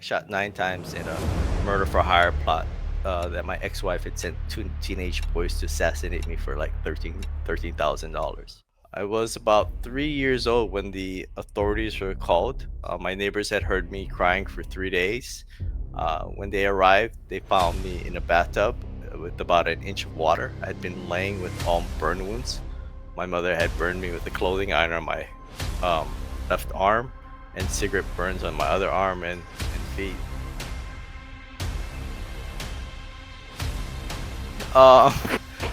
shot 9 times in a murder for hire plot that my ex-wife had sent two teenage boys to assassinate me for like $13,000. I was about 3 years old when the authorities were called. My neighbors had heard me crying for 3 days. When they arrived, they found me in a bathtub with about an inch of water. I'd been laying with all burn wounds. My mother had burned me with a clothing iron on my left arm and cigarette burns on my other arm and feet. Uh,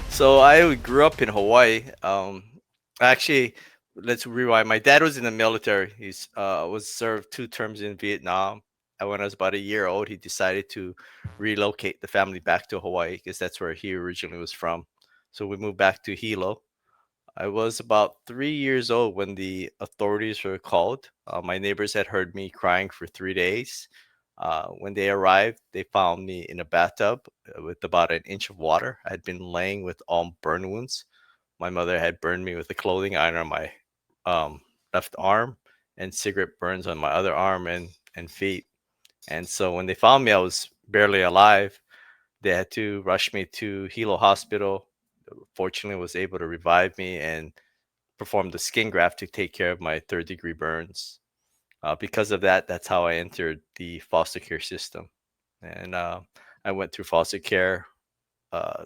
so I grew up in Hawaii. Actually, let's rewind. My dad was in the military. He's was served 2 terms in Vietnam. And when I was about a year old, he decided to relocate the family back to Hawaii because that's where he originally was from. So we moved back to Hilo. I was about 3 years old when the authorities were called. My neighbors had heard me crying for 3 days. When they arrived, they found me in a bathtub with about an inch of water. I'd been laying with all burn wounds. My mother had burned me with a clothing iron on my left arm and cigarette burns on my other arm and feet. And so when they found me, I was barely alive. They had to rush me to Hilo Hospital. Fortunately, was able to revive me and perform the skin graft to take care of my third-degree burns. Because of that, that's how I entered the foster care system. And I went through foster care,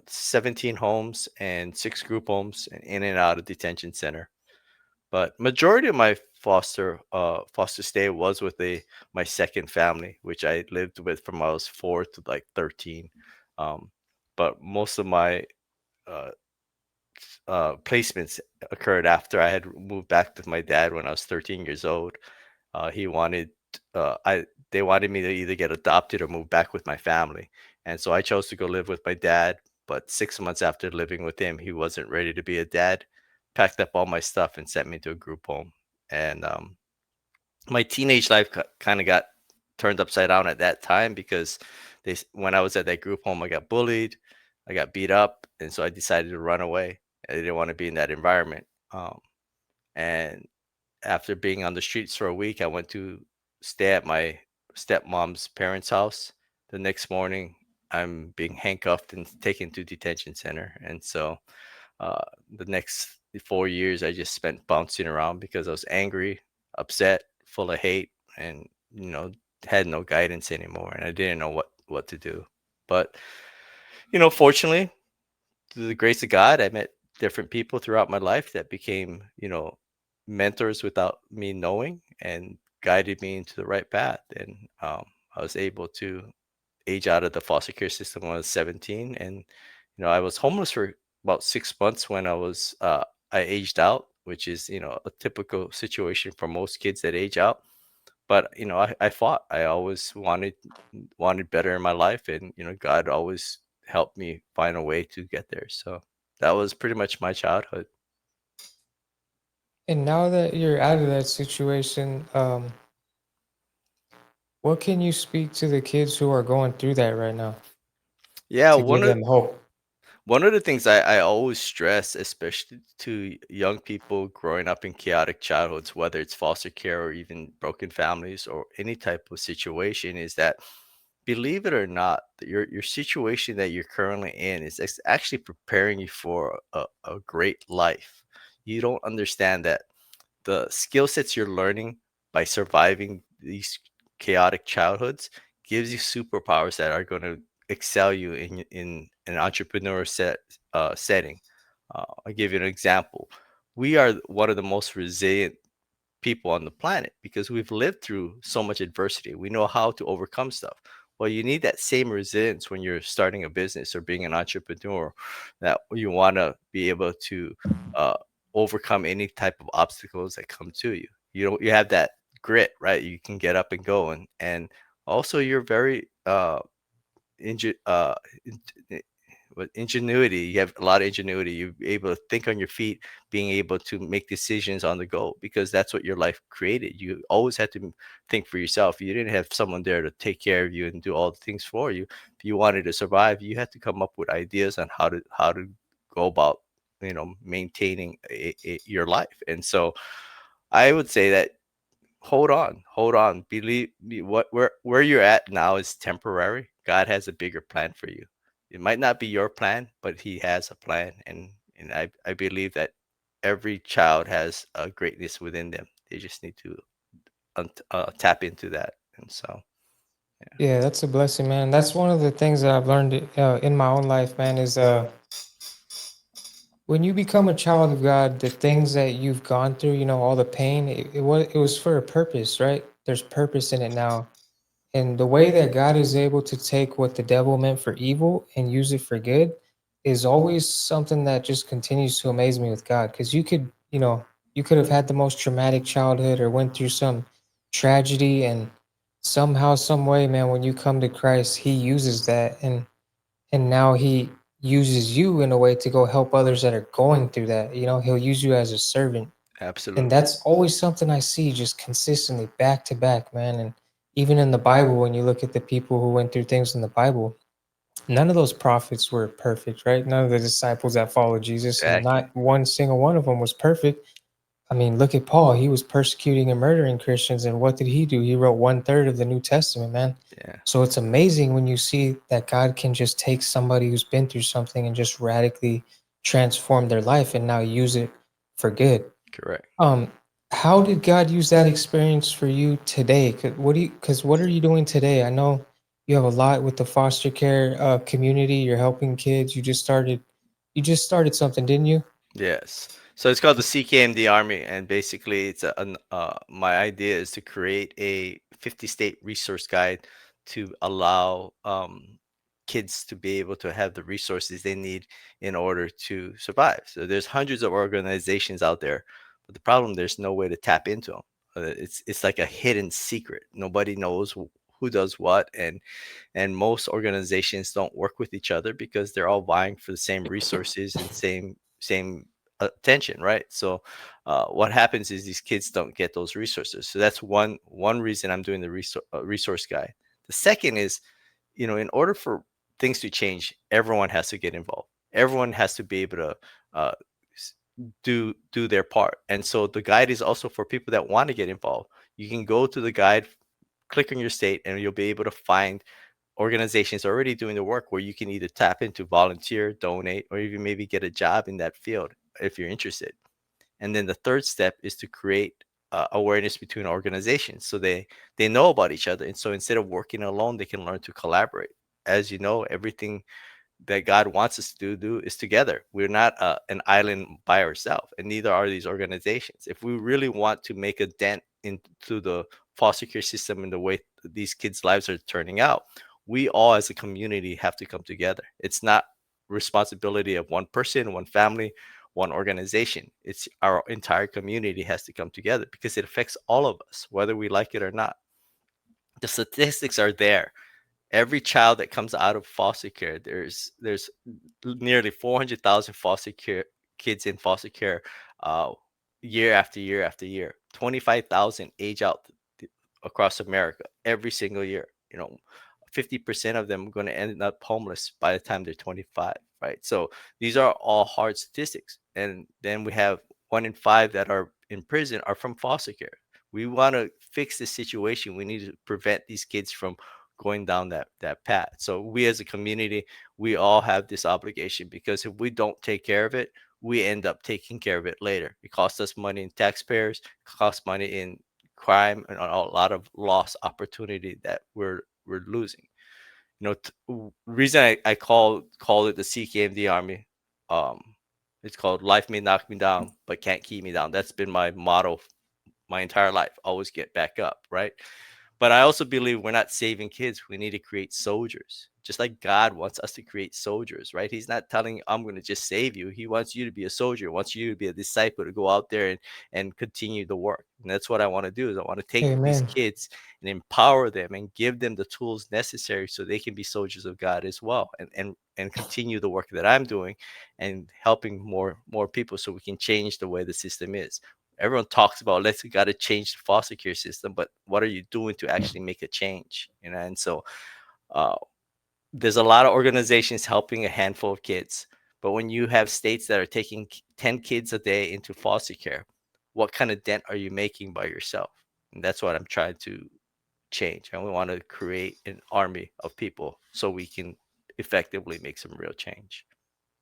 17 homes and 6 group homes, and in and out of detention center. But majority of my foster stay was with my second family, which I lived with from I was 4 to like 13. Um, but most of my uh, placements occurred after I had moved back with my dad when I was 13 years old. He wanted I they wanted me to either get adopted or move back with my family, and so I chose to go live with my dad. But 6 months after living with him, he wasn't ready to be a dad. Packed up all my stuff and sent me to a group home. And my teenage life kind of got turned upside down at that time because when I was at that group home, I got bullied, I got beat up, and so I decided to run away. I didn't want to be in that environment. And after being on the streets for a week, I went to stay at my stepmom's parents' house. The next morning, I'm being handcuffed and taken to detention center. And so uh, the next 4 years, I just spent bouncing around because I was angry, upset, full of hate, and had no guidance anymore, and I didn't know what to do. But fortunately, through the grace of God, I met different people throughout my life that became, mentors without me knowing and guided me into the right path. And I was able to age out of the foster care system when I was 17. And, I was homeless for about 6 months when I aged out, which is, a typical situation for most kids that age out. But, I fought. I always wanted better in my life. And, God always helped me find a way to get there. So that was pretty much my childhood. And now that you're out of that situation, what can you speak to the kids who are going through that right now Yeah, to give them hope? one of the things I always stress, especially to young people growing up in chaotic childhoods, whether it's foster care or even broken families or any type of situation, is that believe it or not, your situation that you're currently in is actually preparing you for a great life. You don't understand that the skill sets you're learning by surviving these chaotic childhoods gives you superpowers that are going to excel you in an entrepreneur setting. I'll give you an example. We are one of the most resilient people on the planet because we've lived through so much adversity. We know how to overcome stuff. Well, you need that same resilience when you're starting a business or being an entrepreneur, that you want to be able to uh, overcome any type of obstacles that come to you. You have that grit, right? You can get up and go, and also you're very inju- uh, with ingenuity. You have a lot of ingenuity. You're able to think on your feet, being able to make decisions on the go because that's what your life created. You always had to think for yourself. You didn't have someone there to take care of you and do all the things for you. If you wanted to survive, you had to come up with ideas on how to go about maintaining your life. And so I would say that hold on. Believe me, what where you're at now is temporary. God has a bigger plan for you. It might not be your plan, but He has a plan, and I believe that every child has a greatness within them. They just need to tap into that, and so yeah, Yeah, that's a blessing, man. That's one of the things that I've learned in my own life, man, is when you become a child of God, the things that you've gone through, all the pain, it was for a purpose, right? There's purpose in it now. And the way that God is able to take what the devil meant for evil and use it for good is always something that just continues to amaze me with God. Because you could have had the most traumatic childhood or went through some tragedy, and somehow, some way, man, when you come to Christ, He uses that, and now He uses you in a way to go help others that are going through that. He'll use you as a servant, and absolutely. that's always something I see just consistently back to back, man. And even in the Bible, when you look at the people who went through things in the Bible, none of those prophets were perfect, right? None of the disciples that followed Jesus, and Exactly. not one single one of them was perfect. I mean, look at Paul. He was persecuting and murdering Christians, and what did he do? He wrote one third of the New Testament, man. Yeah, So it's amazing when you see that God can just take somebody who's been through something and just radically transform their life and now use it for good. correct. Um, how did God use that experience for you today? Because what are you doing today? I know you have a lot with the foster care community. You're helping kids. You just started something, didn't you? Yes. So it's called the CKMD Army, and basically, my idea is to create a 50-state resource guide to allow kids to be able to have the resources they need in order to survive. So there's hundreds of organizations out there, but the problem, there's no way to tap into them. It's like a hidden secret. Nobody knows who does what, and most organizations don't work with each other because they're all vying for the same resources and same attention, right? So what happens is these kids don't get those resources. So that's one reason I'm doing the resource guide. The second is, in order for things to change, everyone has to get involved. Everyone has to be able to uh, s- do their part. And so the guide is also for people that want to get involved. You can go to the guide, click on your state, and you'll be able to find organizations already doing the work where you can either tap into, volunteer, donate, or even maybe get a job in that field if you're interested. And then the third step is to create awareness between organizations so they know about each other. And so instead of working alone, they can learn to collaborate. As you know, everything that God wants us to do is together. We're not an island by ourselves, and neither are these organizations. If we really want to make a dent into the foster care system and the way these kids' lives are turning out, we all as a community have to come together. It's not responsibility of one person, one family, one organization. It's our entire community has to come together because it affects all of us, whether we like it or not. The statistics are there. Every child that comes out of foster care, there's nearly 400,000 foster care kids in foster care, uh, year after year after year. 25,000 age out across America every single year. 50% of them are going to end up homeless by the time they're 25, right? So these are all hard statistics. And then we have 1 in 5 that are in prison are from foster care. We want to fix this situation. We need to prevent these kids from going down that path. So we as a community, we all have this obligation because if we don't take care of it, we end up taking care of it later. It costs us money in taxpayers, costs money in crime, and a lot of lost opportunity that we're losing. Reason I call it the CKMD Army. Um, it's called Life May Knock Me Down, but Can't Keep Me Down. That's been my motto my entire life. Always get back up, right? But I also believe we're not saving kids. We need to create soldiers. Just like God wants us to create soldiers, right? He's not telling you, I'm going to just save you. He wants you to be a soldier, wants you to be a disciple, to go out there and continue the work. And that's what I want to do is I want to take these Amen. kids and empower them and give them the tools necessary so they can be soldiers of God as well, and continue the work that I'm doing and helping more people so we can change the way the system is. Everyone talks about, let's got to change the foster care system, but what are you doing to actually make a change? And so uh, there's a lot of organizations helping a handful of kids, but when you have states that are taking 10 kids a day into foster care, what kind of dent are you making by yourself? And that's what I'm trying to change. And we want to create an army of people so we can effectively make some real change.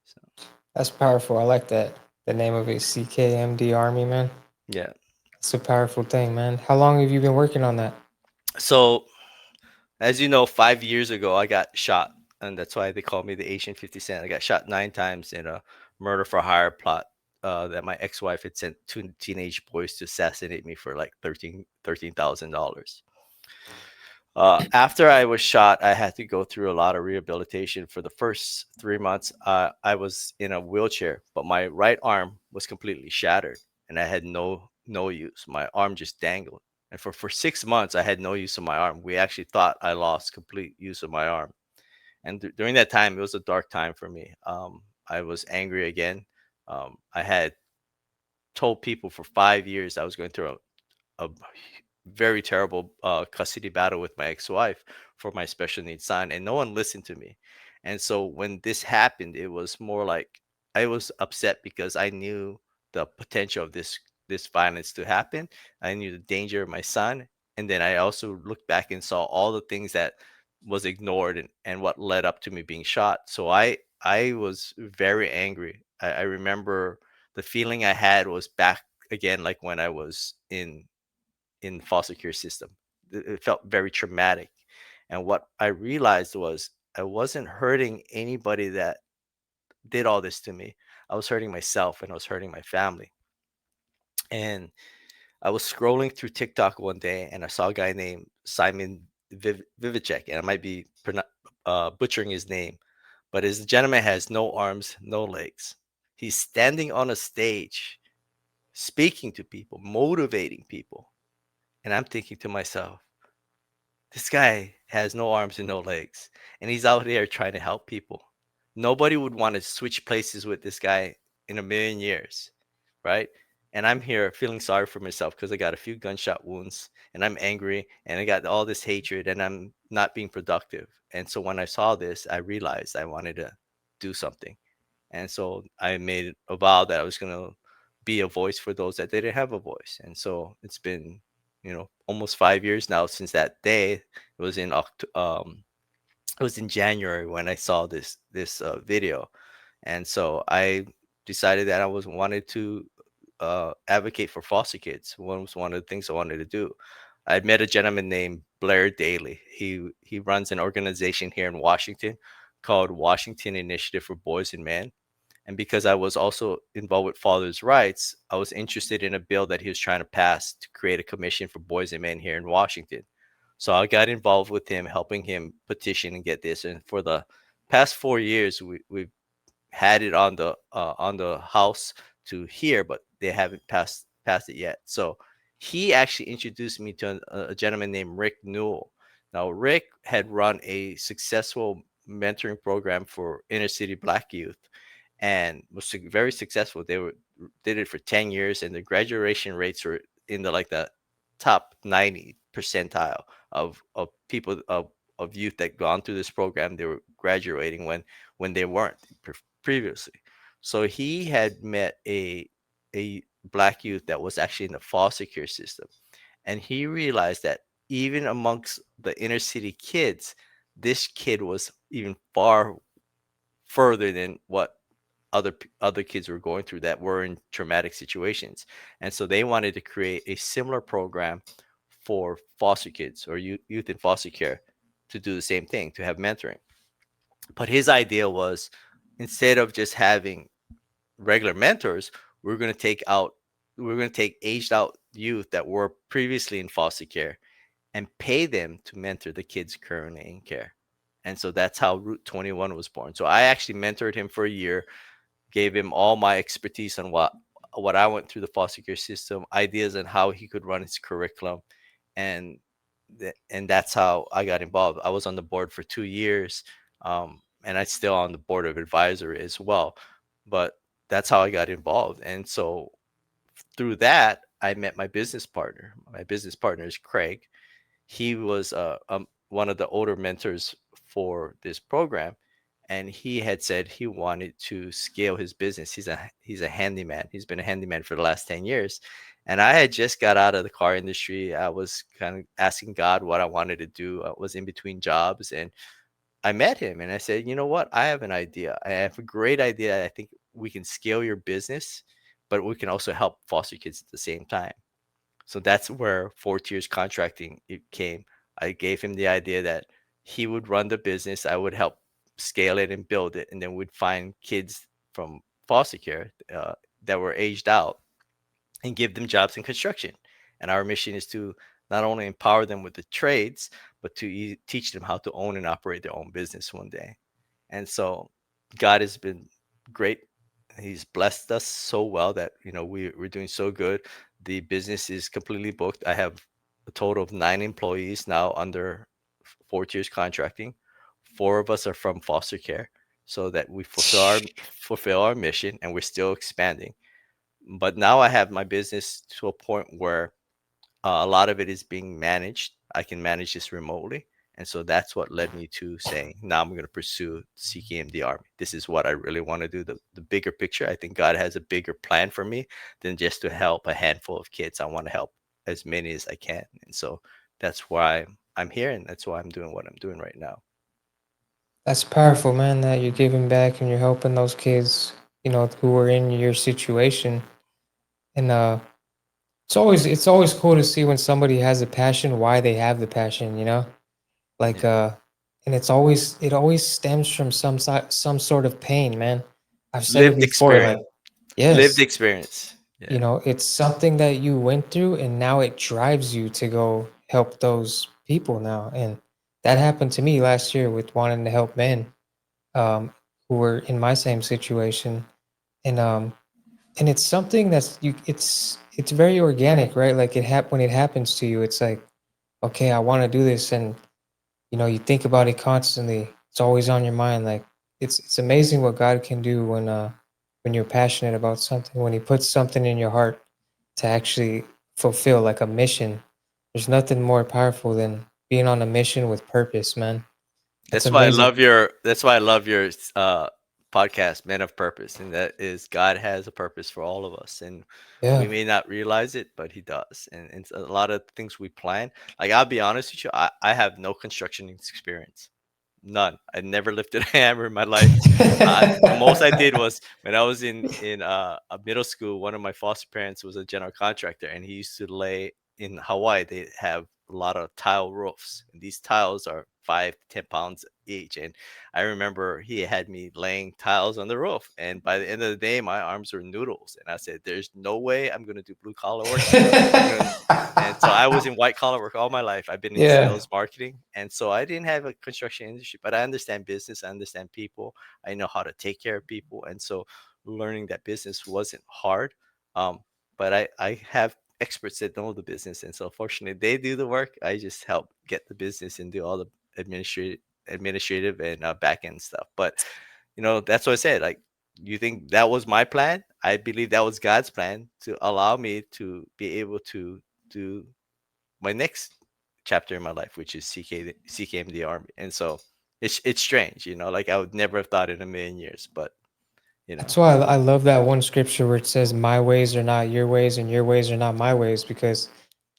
So, That's powerful. I like that. The name of it, CKMD Army, man. yeah. It's a powerful thing, man. How long have you been working on that? So, as you know, 5 years ago, I got shot. And that's why they call me the Asian 50 Cent. I got shot 9 times in a murder for hire plot that my ex wife had sent two teenage boys to assassinate me for like $13,000. After I was shot, I had to go through a lot of rehabilitation. For the first 3 months, I was in a wheelchair, but my right arm was completely shattered, and I had no use. My arm just dangled, and for 6 months, I had no use of my arm. We actually thought I lost complete use of my arm, and during that time, it was a dark time for me. I was angry again. I had told people for 5 years I was going through a very terrible custody battle with my ex-wife for my special needs son, and no one listened to me. And so when this happened, it was more like I was upset because I knew the potential of this violence to happen. I knew the danger of my son, and then I also looked back and saw all the things that was ignored, and what led up to me being shot. So I was very angry. I remember the feeling I had was back again, like when I was in foster care system. It felt very traumatic. And what I realized was I wasn't hurting anybody that did all this to me. I was hurting myself and I was hurting my family. And I was scrolling through TikTok one day and I saw a guy named Simon Vivicek, and I might be butchering his name, but his gentleman has no arms, no legs. He's standing on a stage, speaking to people, motivating people. And I'm thinking to myself, this guy has no arms and no legs, and he's out there trying to help people. Nobody would want to switch places with this guy in a million years, right? And I'm here feeling sorry for myself because I got a few gunshot wounds and I'm angry and I got all this hatred and I'm not being productive. And so when I saw this, I realized I wanted to do something. And so I made a vow that I was going to be a voice for those that didn't have a voice. And so it's been, almost 5 years now since that day. It was in it was in January when I saw this video, and so I decided that I was wanted to advocate for foster kids. One was one of the things I wanted to do. I met a gentleman named Blair Daly. He runs an organization here in Washington called Washington Initiative for Boys and Men. And because I was also involved with fathers' rights, I was interested in a bill that he was trying to pass to create a commission for boys and men here in Washington. So I got involved with him, helping him petition and get this. And for the past 4 years, we've had it on the House to here, but they haven't passed it yet. So he actually introduced me to a gentleman named Rick Newell. Now Rick had run a successful mentoring program for inner city Black youth and was very successful. They were did it for 10 years, and the graduation rates were in the like the top 90 percentile of people of youth that gone through this program. They were graduating when they weren't previously. So he had met a Black youth that was actually in the foster care system, and he realized that even amongst the inner city kids, this kid was even far further than what other kids were going through that were in traumatic situations. And so they wanted to create a similar program for foster kids or youth in foster care to do the same thing, to have mentoring. But his idea was, instead of just having regular mentors, we're going to take out we're going to take aged out youth that were previously in foster care and pay them to mentor the kids currently in care. And so that's how Route 21 was born. So I actually mentored him for a year, gave him all my expertise on what I went through the foster care system, ideas on how he could run his curriculum, and and that's how I got involved. I was on the board for 2 years, and I still on the board of advisory as well. But that's how I got involved, and so through that, I met my business partner. My business partner is Craig. He was one of the older mentors for this program, and he had said he wanted to scale his business. He's a handyman. He's been a handyman for the last 10 years, And I had just got out of the car industry. I was kind of asking God what I wanted to do. I was in between jobs, and I met him and I said, "You know what? I have an idea. I have a great idea. I think we can scale your business, but we can also help foster kids at the same time." So that's where 4 tiers contracting it came. I gave him the idea that he would run the business, I would help scale it and build it, and then we'd find kids from foster care that were aged out and give them jobs in construction. And our mission is to not only empower them with the trades, but to teach them how to own and operate their own business one day. And so God has been great. He's blessed us so well that we're doing so good. The business is completely booked. I have a total of 9 employees now under 4 tiers contracting. Four of us are from foster care, so that we fulfill our mission, and we're still expanding. But now I have my business to a point where a lot of it is being managed. I can manage this remotely. And so that's what led me to saying, now I'm going to pursue CKMD Army. This is what I really want to do. The bigger picture. I think God has a bigger plan for me than just to help a handful of kids. I want to help as many as I can. And so that's why I'm here. And that's why I'm doing what I'm doing right now. That's powerful, man, that you're giving back and you're helping those kids, who are in your situation. And it's always cool to see when somebody has a passion, why they have the passion. Like Yeah. and it always stems from some sort of pain, man. I've said it Lived before, like, experience. Lived yes, experience. Yeah. it's something that you went through and now it drives you to go help those people now. And that happened to me last year with wanting to help men who were in my same situation. And it's something it's very organic, right? Like when it happens to you, it's like, okay, I want to do this. And you think about it constantly. It's always on your mind. Like it's amazing what God can do when you're passionate about something, when he puts something in your heart to actually fulfill, like a mission. There's nothing more powerful than being on a mission with purpose, man. That's amazing. That's why I love your podcast, Men of Purpose, and that is God has a purpose for all of us, and we Yeah. may not realize it, but He does. And a lot of things we plan. Like, I'll be honest with you, I have no construction experience. None. I never lifted a hammer in my life. The most I did was when I was in a middle school. One of my foster parents was a general contractor, and he used to lay in Hawaii. They have a lot of tile roofs, and these tiles are 5 to 10 pounds each. And I remember he had me laying tiles on the roof, and by the end of the day, my arms were noodles. And I said, "There's no way I'm going to do blue collar work here." I'm gonna and so I was in white collar work all my life. I've been in Yeah. sales marketing. And so I didn't have a construction industry, but I understand business. I understand people. I know how to take care of people. And so learning that business wasn't hard. Um, but I have experts that know the business. And so fortunately they do the work. I just help get the business and do all the administrative and back end stuff. But that's what I said. Like, you think that was my plan? I believe that was God's plan to allow me to be able to do my next chapter in my life, which is CKMD Army. And so it's strange, like I would never have thought in a million years, but you That's know, why I love that one scripture where it says, "My ways are not your ways, and your ways are not my ways." Because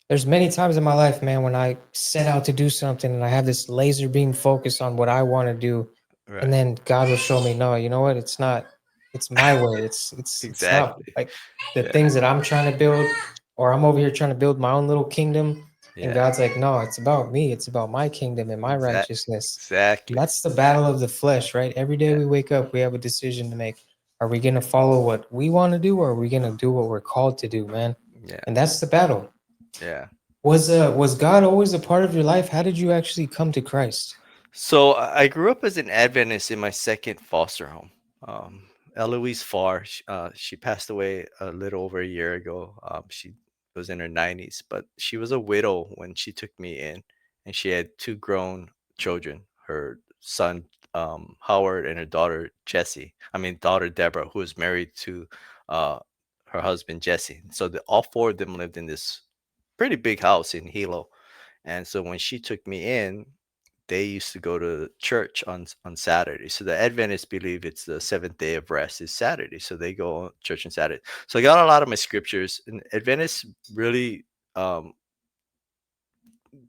there's many times in my life, man, when I set out to do something and I have this laser beam focus on what I want to do, and right. then God will show me, no, you know what? It's not. It's my way. It's not Exactly. like the Yeah. things that I'm trying to build, or I'm over here trying to build my own little kingdom, and Yeah. God's like, no, it's about me. It's about my kingdom and my Exactly. righteousness. And Exactly. that's the battle of the flesh, right? Every day Yeah. we wake up, we have a decision to make. Are we going to follow what we want to do, or are we going to do what we're called to do, man? Yeah. And that's the battle. Yeah. Was God always a part of your life? How did you actually come to Christ? So I grew up as an Adventist in my second foster home. Eloise Farr, she passed away a little over a year ago. She was in her 90s, but she was a widow when she took me in, and she had two grown children, her son Howard and her daughter Jessie. I mean, daughter Deborah, who was married to uh, her husband Jesse. So all four of them lived in this pretty big house in Hilo. And so when she took me in, they used to go to church on Saturday. So the Adventists believe it's the seventh day of rest is Saturday. So they go to church on Saturday. So I got a lot of my scriptures. And Adventists really um,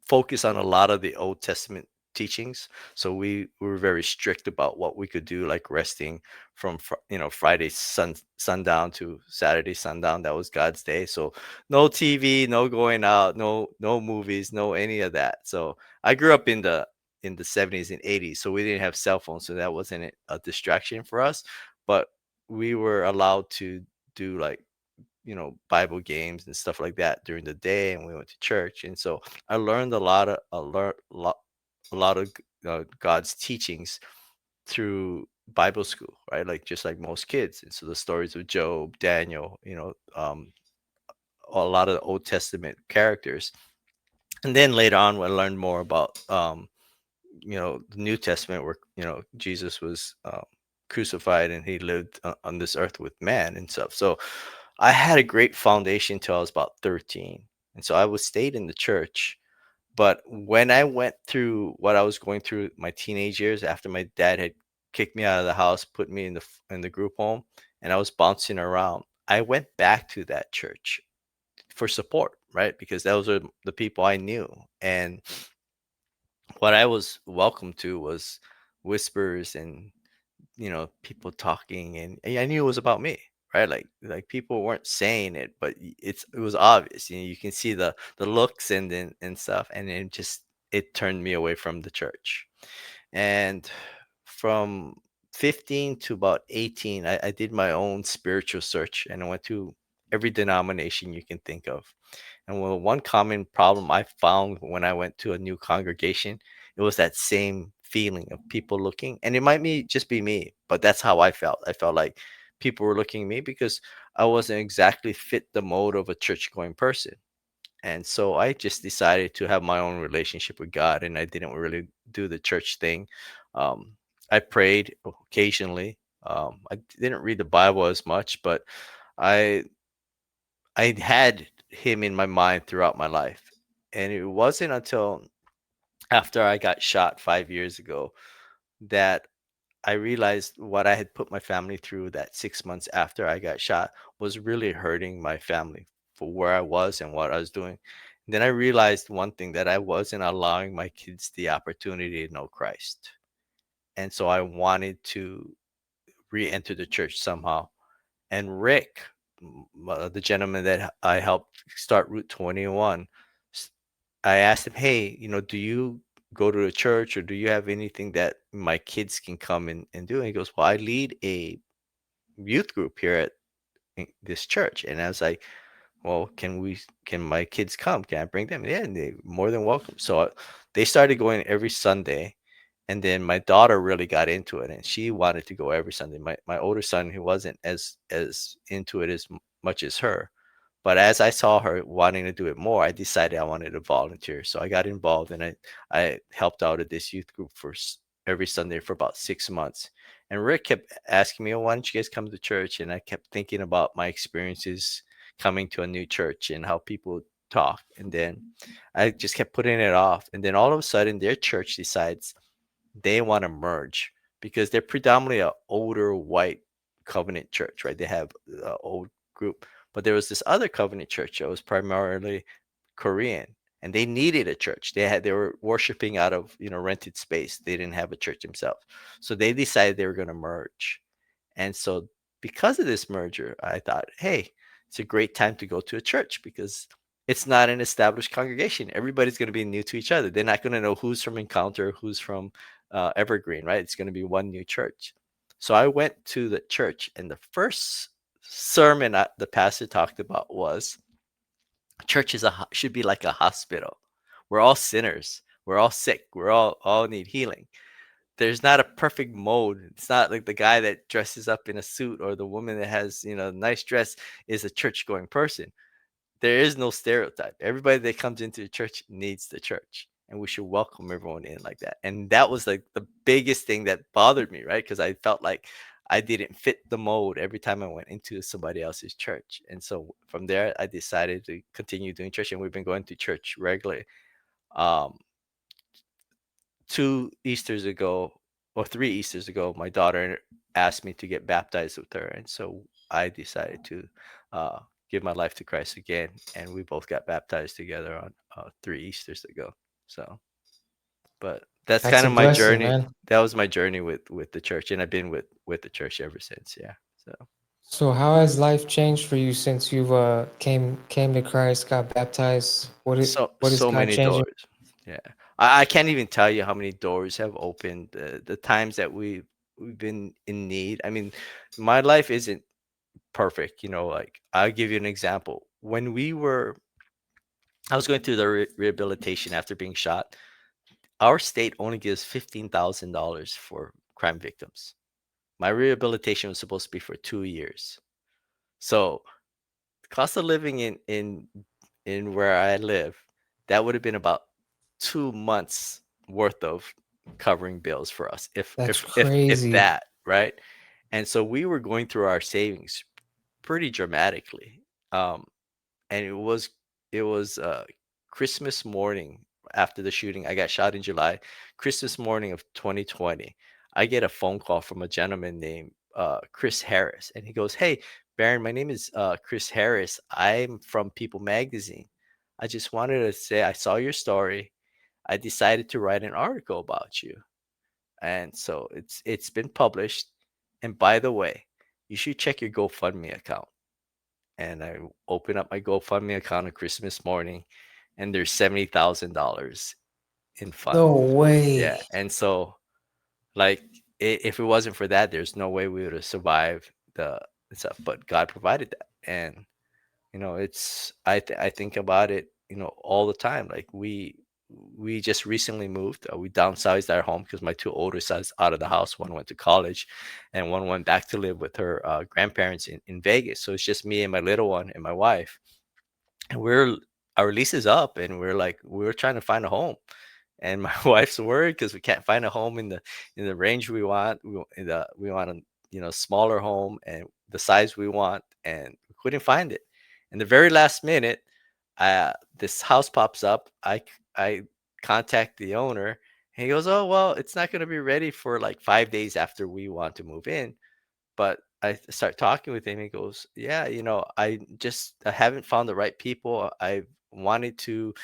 focus on a lot of the Old Testament teachings. So we were very strict about what we could do, like resting from Friday sundown to Saturday sundown. That was God's day. So no TV, no going out, no movies, no any of that. So I grew up in the 70s and 80s, so we didn't have cell phones, so that wasn't a distraction for us. But we were allowed to do like Bible games and stuff like that during the day, and we went to church. And so I learned a lot of God's teachings through Bible school, right? Like just like most kids. And so the stories of Job, Daniel, a lot of the Old Testament characters. And then later on, I learned more about the New Testament, where Jesus was crucified and he lived on this earth with man and stuff. So I had a great foundation till I was about 13, and so I was stayed in the church. But when I went through what I was going through my teenage years, after my dad had kicked me out of the house, put me in the group home, and I was bouncing around, I went back to that church for support, right? Because those are the people I knew. And what I was welcome to was whispers and people talking, and I knew it was about me, right? Like people weren't saying it, but it was obvious. You can see the looks and stuff, and it turned me away from the church. And from 15 to about 18, I did my own spiritual search, and I went to every denomination you can think of. And well, one common problem I found when I went to a new congregation, it was that same feeling of people looking. And it might be just be me, but that's how I felt. I felt like people were looking at me because I wasn't exactly fit the mode of a church going person. And so I just decided to have my own relationship with God, and I didn't really do the church thing. Um, I prayed occasionally. I didn't read the Bible as much, but I I had him in my mind throughout my life. And it wasn't until after I got shot 5 years ago that I realized what I had put my family through that 6 months after I got shot was really hurting my family for where I was and what I was doing. And then I realized one thing, that I wasn't allowing my kids the opportunity to know Christ. And so I wanted to re enter the church somehow. And Rick, the gentleman that I helped start Route 21, s- I asked him, "Hey, do you go to a church, or do you have anything that my kids can come and do?" And he goes, "Well, I lead a youth group here at this church." And I was like, "Well, can my kids come? Can I bring them?" Yeah, and they more than welcome. So they started going every Sunday. And then my daughter really got into it, and she wanted to go every Sunday. My older son, who wasn't as into it as much as her, but as I saw her wanting to do it more, I decided I wanted to volunteer. So I got involved, and I helped out at this youth group every Sunday for about 6 months. And Rick kept asking me, "Oh, why don't you guys come to church?" And I kept thinking about my experiences coming to a new church and how people talk. And then I just kept putting it off. And then all of a sudden, their church decides they want to merge, because they're predominantly a older white covenant church, right? They have an old group, but there was this other covenant church that was primarily Korean, and they needed a church. They were worshiping out of rented space. They didn't have a church themselves, so they decided they were going to merge. And so, because of this merger, I thought, hey, it's a great time to go to a church, because it's not an established congregation. Everybody's going to be new to each other. They're not going to know who's from Encounter, who's from Evergreen, right? It's going to be one new church. So I went to the church, and the first sermon the pastor talked about was, church should be like a hospital. We're all sinners. We're all sick. We're all need healing. There's not a perfect mode. It's not like the guy that dresses up in a suit, or the woman that has a nice dress is a church going person. There is no stereotype. Everybody that comes into the church needs the church, and we should welcome everyone in like that. And that was like the biggest thing that bothered me, right? Because I felt like I didn't fit the mold every time I went into somebody else's church. And so from there, I decided to continue doing church, and we've been going to church regularly. Um, 2 Easters ago, or 3 Easters ago, my daughter asked me to get baptized with her, and so I decided to uh, give my life to Christ again, and we both got baptized together on 3 Easters ago. So, but that's That's kind a of my blessing, journey. man. That was my journey with the church, and I've been with the church ever since. Yeah. So So how has life changed for you since you've came to Christ, got baptized? What has so God many changed you? doors. Yeah, I can't even tell you how many doors have opened. The times that we've been in need. I mean, my life isn't perfect. Like I'll give you an example. I was going through the rehabilitation after being shot. Our state only gives $15,000 for crime victims. My rehabilitation was supposed to be for 2 years. So cost of living in where I live, that would have been about 2 months worth of covering bills for us, if That's if if crazy. that, right? And so we were going through our savings pretty dramatically. Um, and it was Christmas morning after the shooting. I got shot in July. Christmas morning of 2020, I get a phone call from a gentleman named Chris Harris, and he goes, "Hey, Baron, my name is Chris Harris. I'm from People Magazine. I just wanted to say I saw your story. I decided to write an article about you, and so it's been published. And by the way, you should check your GoFundMe account." And I open up my GoFundMe account on Christmas morning, and there's $70,000 in No funds. way. Yeah, and so like if it wasn't for that, there's no way we would have survived the stuff. But God provided that, and I think about it, all the time. Like we just recently moved. We downsized our home because my two older sons out of the house. One went to college, and one went back to live with her grandparents in Vegas. So it's just me and my little one and my wife, and our lease is up, and we're trying to find a home, and my wife's worried because we can't find a home in the range we want. We want a smaller home and the size we want, and we couldn't find it. In the very last minute, this house pops up. I contact the owner, and he goes, "Oh well, it's not going to be ready for like 5 days after we want to move in." But I start talking with him. He goes, "Yeah, I haven't found the right people. I wanted to,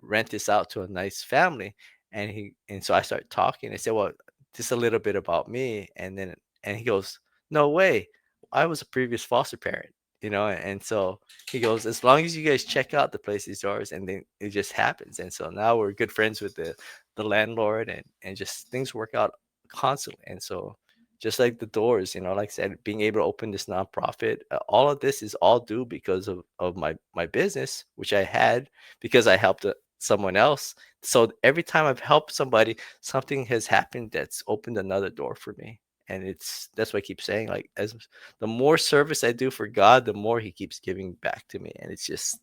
rent this out to a nice family." And so I start talking. I said, "Well, just a little bit about me." And he goes, "No way. I was a previous foster parent." And so he goes, "As long as you guys check out the place is yours," and then it just happens. And so now we're good friends with the landlord, and just things work out constantly. And so just like the doors, like I said, being able to open this nonprofit, all of this is all due because of my business, which I had because I helped someone else. So every time I've helped somebody, something has happened that's opened another door for me. And that's why I keep saying, like, as the more service I do for God, the more He keeps giving back to me, and it's just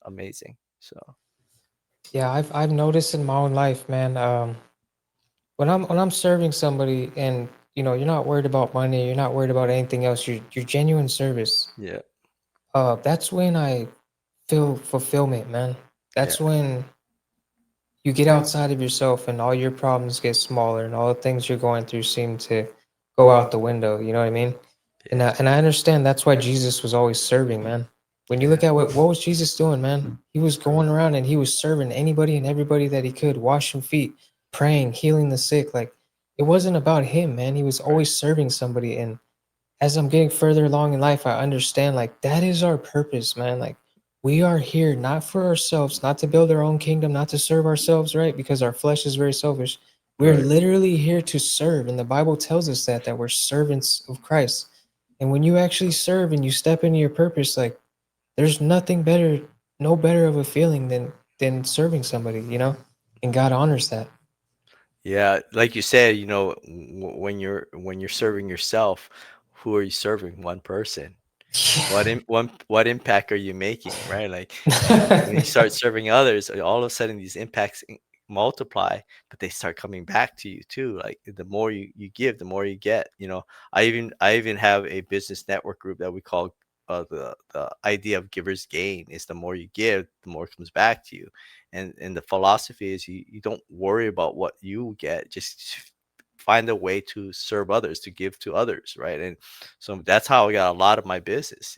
amazing. So Yeah, I've noticed in my own life, man. When I'm serving somebody and you're not worried about money, you're not worried about anything else, you're genuine service. yeah, That's when I feel fulfillment, man. yeah, That's when you get outside of yourself and all your problems get smaller and all the things you're going through seem to go out the window, you know what I mean? And yeah, I understand that's why Jesus was always serving, man. When you yeah. look at what was Jesus doing, man? He was going around and he was serving anybody and everybody that he could, washing feet, praying, healing the sick. Like it wasn't about him, man. He was Right, always serving somebody. And as I'm getting further along in life, I understand like that is our purpose, man. Like we are here not for ourselves, not to build our own kingdom, not to serve ourselves, right? Because our flesh is very selfish. We're right. literally here to serve. And the Bible tells us that we're servants of Christ. And when you actually serve and you step into your purpose, like there's nothing better, no better of a feeling than serving somebody, And God honors that. Yeah, like you said, when you're serving yourself, who are you serving? One person. What impact are you making, right? Like, and when you Yeah. start serving others, all of a sudden these impacts multiply, but they start coming back to you too. Like the more you give, the more you get. I even have a business network group that we call the idea of givers gain is the more you give, the more comes back to you, and the philosophy is you don't worry about what you get, just find a way to serve others, to give to others, right? And so that's how I got a lot of my business,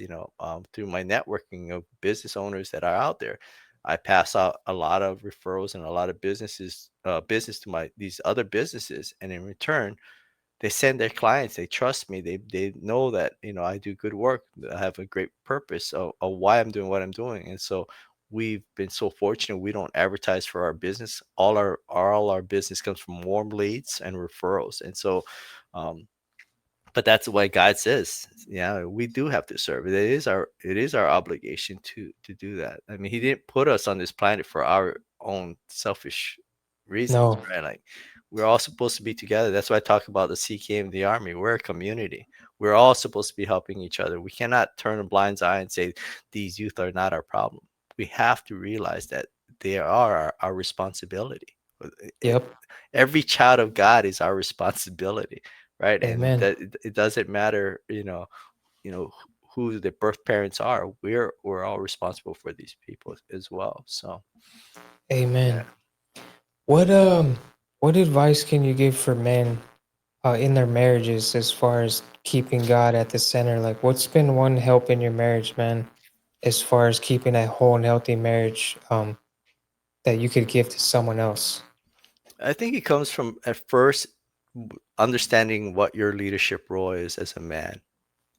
through my networking of business owners that are out there. I pass out a lot of referrals and a lot of business to my these other businesses, and in return, they send their clients. They trust me. They know that I do good work. That I have a great purpose of why I'm doing what I'm doing, and so we've been so fortunate. We don't advertise for our business. All our business comes from warm leads and referrals, and so. Um, but that's what God says. Yeah, we do have to serve. It is our obligation to do that. I mean, He didn't put us on this planet for our own selfish reasons, No. right? Like we're all supposed to be together. That's why I talk about the CK and the army. We're a community. We're all supposed to be helping each other. We cannot turn a blind eye and say these youth are not our problem. We have to realize that they are our responsibility. It, Yep. every child of God is our responsibility, right? And Amen. that it doesn't matter, who the birth parents are. We're all responsible for these people as well. So yeah, Amen. What advice can you give for men in their marriages as far as keeping God at the center? Like, what's been one help in your marriage, man, as far as keeping a whole and healthy marriage that you could give to someone else? I think it comes from at first understanding what your leadership role is as a man.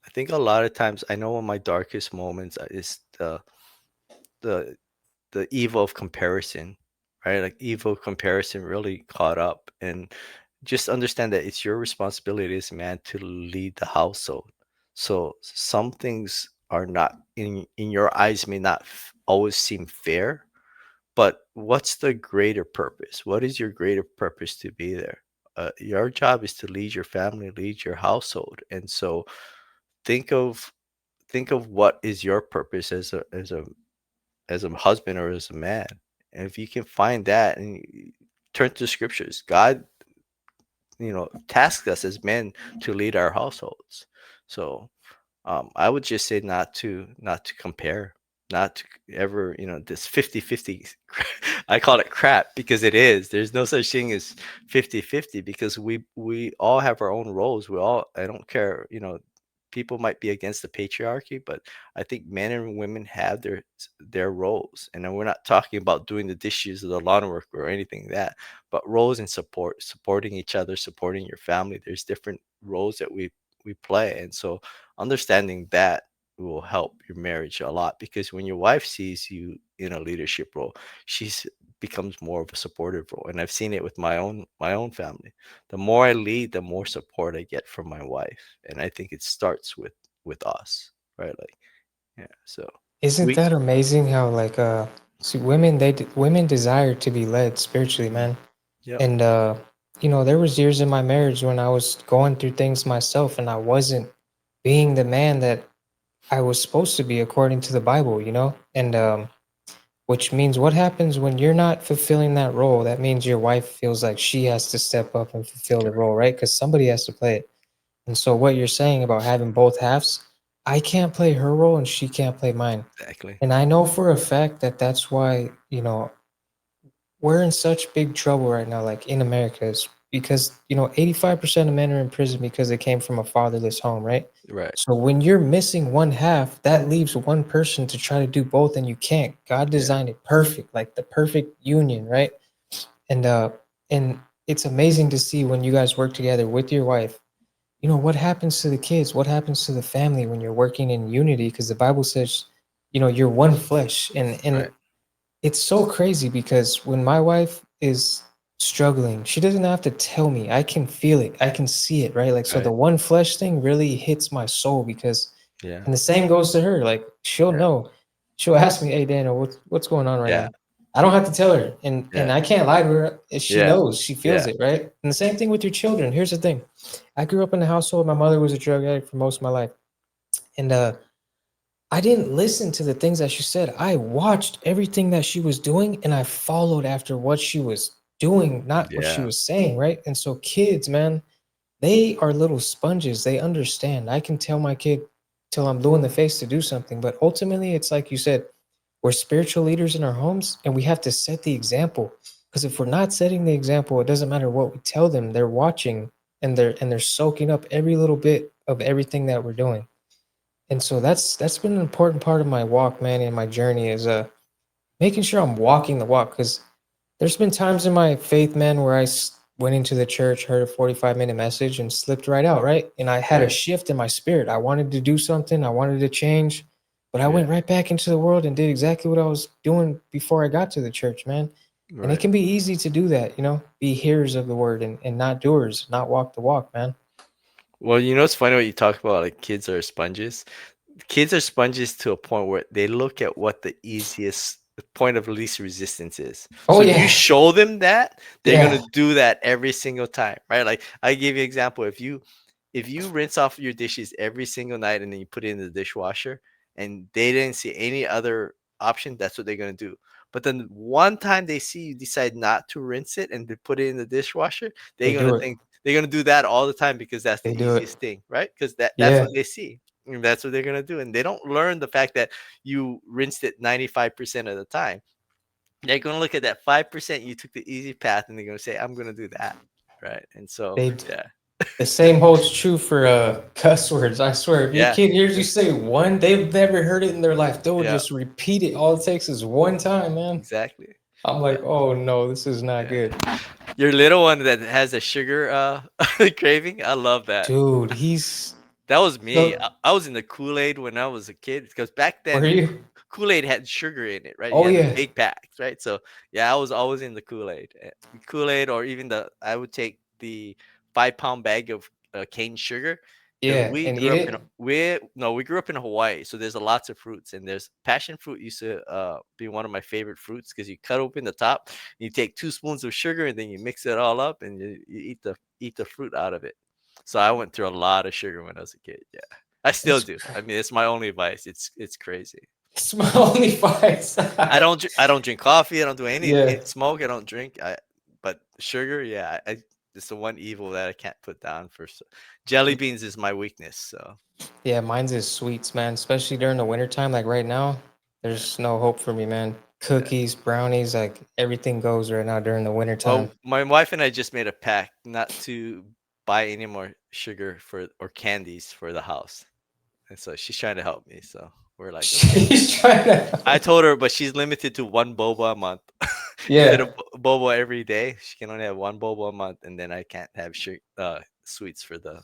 I think a lot of times I know in my darkest moments is the the evil of comparison, right? Like evil of comparison really caught up, and just understand that it's your responsibility as a man to lead the household. So some things are not in your eyes may not always seem fair, but what's the greater purpose? What is your greater purpose to be there? Your job is to lead your family, lead your household, and so think of think of what is your purpose as a husband or as a man. And if you can find that and turn to the scriptures, God, tasked us as men to lead our households. So I would just say not to compare, not to ever, this 50-50. I call it crap because it is. There's no such thing as 50-50 because we all have our own roles. I don't care, people might be against the patriarchy, but I think men and women have their roles. And then we're not talking about doing the dishes or the lawn work or anything like that, but roles and supporting each other, supporting your family. There's different roles that we play. And so understanding that will help your marriage a lot because when your wife sees you in a leadership role, she's becomes more of a supportive role. And I've seen it with my own family. The more I lead, the more support I get from my wife. And I think it starts with us, right? Like, yeah. So Isn't we that amazing how like see women women desire to be led spiritually, Mhm. man. Yep. And there was years in my marriage when I was going through things myself and I wasn't being the man that I was supposed to be according to the Bible, And which means what happens when you're not fulfilling that role? That means your wife feels like she has to step up and fulfill the role, right? Because somebody has to play it. And so what you're saying about having both halves, I can't play her role and she can't play mine. Exactly. And I know for a fact that that's why, we're in such big trouble right now, like in America, is because, 85% of men are in prison because they came from a fatherless home, right? Right. So when you're missing one half, that leaves one person to try to do both, and you can't. God Yeah. designed it perfect, like the perfect union, right? And and it's amazing to see when you guys work together with your wife. What happens to the kids? What happens to the family when you're working in unity? Because the Bible says, you're one flesh, and Right. it's so crazy because when my wife is struggling, she doesn't have to tell me. I can feel it. I can see it, right? Like, so the Right. one flesh thing really hits my soul because, Yeah. and the same goes to her. Like, she'll Yeah. know. She'll ask me, "Hey, Daniel, what's going on right Yeah. now?" I don't have to tell her, and Yeah. I can't lie to her. She Yeah. knows. She feels Yeah. it, right? And the same thing with your children. Here's the thing: I grew up in a household. My mother was a drug addict for most of my life, and I didn't listen to the things that she said. I watched everything that she was doing and I followed after what she was doing, not what she Yeah. was saying, right? And so kids, man, they are little sponges. They understand. I can tell my kid till I'm blue in the face to do something. But ultimately, it's like you said, we're spiritual leaders in our homes, and we have to set the example. Because if we're not setting the example, it doesn't matter what we tell them. They're watching, and they're soaking up every little bit of everything that we're doing. And so that's been an important part of my walk, man, and my journey is making sure I'm walking the walk. Because there's been times in my faith, man, where went into the church, heard a 45-minute message, and slipped right out, right? And I had a Right. shift in my spirit. I wanted to do something, I wanted to change, but I Yeah. went right back into the world and did exactly what I was doing before I got to the church, man. And it Right. can be easy to do that, be hearers of the word and not doers, not walk the walk, man. Well, it's funny what you talk about, like kids are sponges. Kids are sponges to a point where they look at what the easiest the point of least resistance is. Oh, So if you yeah. show them that, they're gonna Yeah, do that every single time, right? Like I give you an example. If you rinse off your dishes every single night and then you put it in the dishwasher and they didn't see any other option, that's what they're gonna do. But then one time they see you decide not to rinse it and to put it in the dishwasher, they they're do gonna it. think they're gonna do that all the time because that's the They do it. easiest thing, right? Because that's Yeah, what they see. And that's what they're gonna do. And they don't learn the fact that you rinsed it 95% of the time. They're gonna look at that 5% you took the easy path and they're gonna say, I'm gonna do that. Right. And so they yeah. the same holds true for cuss words. I swear, if your Yeah. kid hears you say one, they've never heard it in their life. They will Yeah. just repeat it. All it takes is one time, man. Exactly. I'm Yeah. like, oh no, this is not Yeah. good. Your little one that has a sugar craving, I love that. Dude, he's That was me. so I was in the Kool-Aid when I was a kid because back were then you? Kool-Aid had sugar in it, right? You Oh had the yeah. big packs, right? So yeah, I was always in the Kool-Aid. Kool-Aid, or even I would take the 5 pound bag of cane sugar because Yeah. And eat it? we grew up in Hawaii, so there's a lots of fruits, and there's passion fruit used to be one of my favorite fruits because you cut open the top, you take 2 spoons of sugar, and then you mix it all up, and you eat the fruit out of it. So I went through a lot of sugar when I was a kid. Yeah, I still It's do. I mean, it's my only vice. It's crazy. it's my only vice. I don't drink coffee. I don't do any Yeah. smoke. I don't drink. But sugar, yeah, it's the one evil that I can't put down for. Jelly beans is my weakness. So Yeah, mine's is sweets, man. Especially during the wintertime, like right now. yeah, There's no hope for me, man. yeah. Cookies, brownies, like everything goes right now during the wintertime. Well, my wife and I just made a pact not to buy any more sugar for or candies for the house, and so she's trying to help me. So we're like, okay. She's trying I to. told her, but she's limited to one boba a month. Instead of Yeah. boba every day, she can only have one boba a month, and then I can't have sweets for the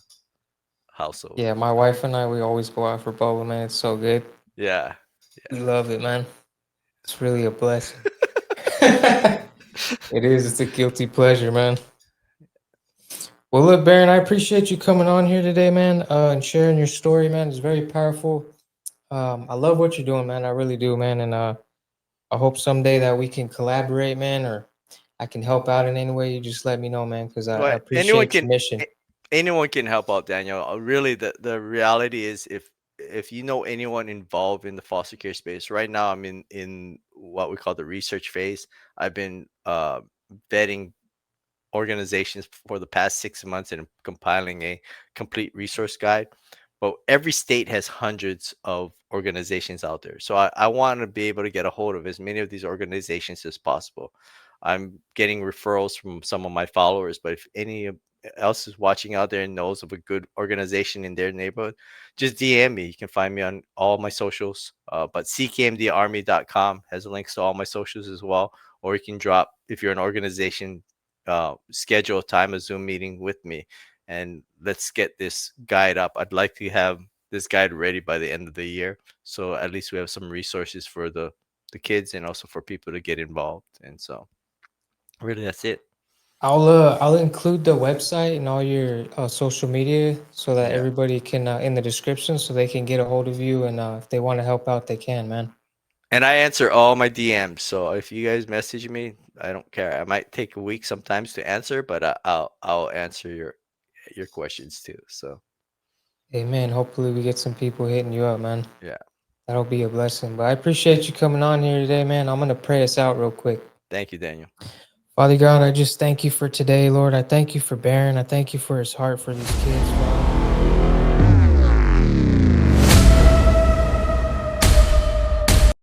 household. Yeah, my wife and I, we always go out for boba, man. It's so good. Yeah, We love it, man. It's really a blessing. It is. It's a guilty pleasure, man. Well, look, Baron, I appreciate you coming on here today, man, and sharing your story, man. It's very powerful. I love what you're doing, man. I really do, man. And I hope someday that we can collaborate, man, or I can help out in any way. You just let me know, man, because I well, anyone appreciate can your mission. anyone can help out, Daniel. Really, the reality is, if you know anyone involved in the foster care space right now, I'm in what we call the research phase. I've been vetting organizations for the past 6 months and compiling a complete resource guide. But every state has hundreds of organizations out there. So I want to be able to get a hold of as many of these organizations as possible. I'm getting referrals from some of my followers, but if else is watching out there and knows of a good organization in their neighborhood, just DM me. You can find me on all my socials. But ckmdarmy.com has links to all my socials as well. Or you can drop, if you're an organization, schedule a time, a Zoom meeting with me, and let's get this guide up. I'd like to have this guide ready by the end of the year, so at least we have some resources for the kids and also for people to get involved. And so, really, that's it. I'll include the website and all your social media so that Yeah, everybody can in the description so they can get a hold of you and if they want to help out, they can, man. and I answer all my DMs. So if you guys message me, I don't care. I might take a week sometimes to answer, but I'll answer your questions too. So Amen. Hopefully, we get some people hitting you up, man. yeah, That'll be a blessing. But I appreciate you coming on here today, man. I'm gonna pray us out real quick. thank you, Daniel. Father God, I just thank you for today, Lord. I thank you for Baron. I thank you for his heart for these kids, Father.